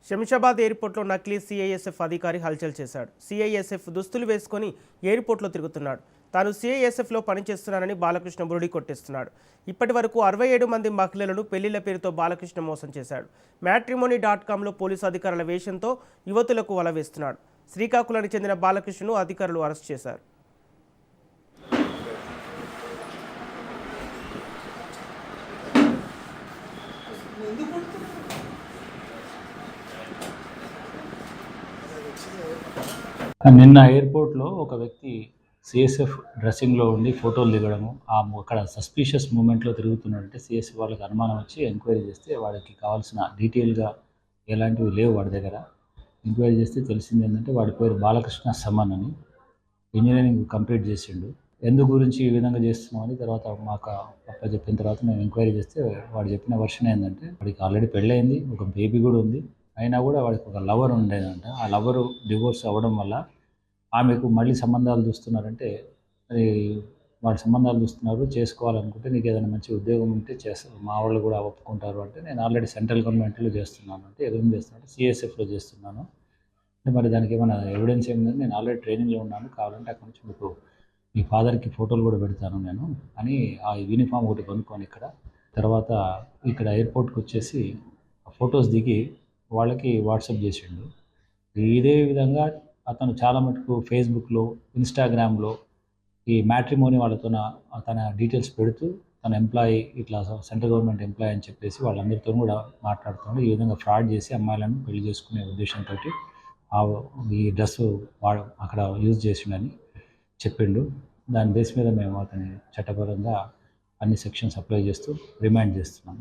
శంషాబాద్ ఎయిర్పోర్ట్లో నకిలీ సిఐఎస్ఎఫ్ అధికారి హల్చల్ చేశాడు. సిఐఎస్ఎఫ్ దుస్తులు వేసుకొని ఎయిర్పోర్ట్లో తిరుగుతున్నాడు. తాను సిఐఎస్ఎఫ్లో పనిచేస్తున్నానని బాలకృష్ణ బురుడి కొట్టేస్తున్నాడు. ఇప్పటి వరకు 67 మంది మహిళలను పెళ్లిళ్ల పేరుతో బాలకృష్ణ మోసం చేశాడు. మ్యాట్రిమోనీ.comలో పోలీసు అధికారుల వేషంతో యువతులకు వల వేస్తున్నాడు. శ్రీకాకుళానికి చెందిన బాలకృష్ణను అధికారులు అరెస్ట్ చేశారు. నిన్న ఎయిర్పోర్ట్లో ఒక వ్యక్తి సిఎస్ఎఫ్ డ్రెస్సింగ్లో ఉండి ఫోటోలు దిగడము, అక్కడ సస్పీషియస్ మూమెంట్లో తిరుగుతున్నాడంటే సిఎస్ఎఫ్ వాళ్ళకి అనుమానం వచ్చి ఎంక్వైరీ చేస్తే వాడికి కావాల్సిన డీటెయిల్గా ఎలాంటివి లేవు వాడి దగ్గర. ఎంక్వైరీ చేస్తే తెలిసింది ఏంటంటే వాడి పేరు బాలకృష్ణ సమన్ అని, ఇంజనీరింగ్ కంప్లీట్ చేసిండు. ఎందు గురించి ఈ విధంగా చేస్తున్నామని తర్వాత మాకు చెప్పిన తర్వాత మేము ఎంక్వైరీ చేస్తే వాడు చెప్పిన వర్షన్ ఏంటంటే వాడికి ఆల్రెడీ పెళ్ళయింది, ఒక బేబీ కూడా ఉంది. అయినా కూడా వాడికి ఒక లవర్ ఉండేదంట. ఆ లవరు డివోర్స్ అవ్వడం వల్ల ఆమెకు మళ్ళీ సంబంధాలు చూస్తున్నారంటే, అది వాడి సంబంధాలు చూస్తున్నారు, చేసుకోవాలనుకుంటే నీకు ఏదైనా మంచి ఉద్యోగం ఉంటే చేస్తారు, మా వాళ్ళు కూడా ఒప్పుకుంటారు అంటే, నేను ఆల్రెడీ సెంట్రల్ గవర్నమెంట్లో చేస్తున్నాను అంటే, ఏం చేస్తున్నాను సిఎస్ఎఫ్లో చేస్తున్నాను అంటే, మరి దానికి ఏమైనా ఎవిడెన్స్ ఏమిందని, నేను ఆల్రెడీ ట్రైనింగ్లో ఉన్నాను, కావాలంటే అక్కడ నుంచి మీకు మీ ఫాదర్కి ఫోటోలు కూడా పెడతాను నేను అని ఆ యూనిఫామ్ ఒకటి కొనుక్కొని తర్వాత ఇక్కడ ఎయిర్పోర్ట్కి వచ్చేసి ఫొటోస్ దిగి వాళ్ళకి వాట్సాప్ చేసిండు. ఇదే విధంగా అతను చాలా మటుకు ఫేస్బుక్లో, ఇన్స్టాగ్రామ్లో ఈ మ్యాట్రిమోనీ వాళ్ళతో తన డీటెయిల్స్ పెడుతూ తన ఎంప్లాయీ ఇట్లా సెంట్రల్ గవర్నమెంట్ ఎంప్లాయీ అని చెప్పేసి వాళ్ళందరితో కూడా మాట్లాడుతున్నాడు. ఈ విధంగా ఫ్రాడ్ చేసి అమ్మాయిలను పెళ్లి చేసుకునే ఉద్దేశంతో ఈ డ్రెస్ అక్కడ యూజ్ చేసిండని చెప్పిండు. దాని బేస్ మీద మేము అతని చట్టపరంగా అన్ని సెక్షన్స్ అప్లై చేస్తూ రిమాండ్ చేస్తున్నాం.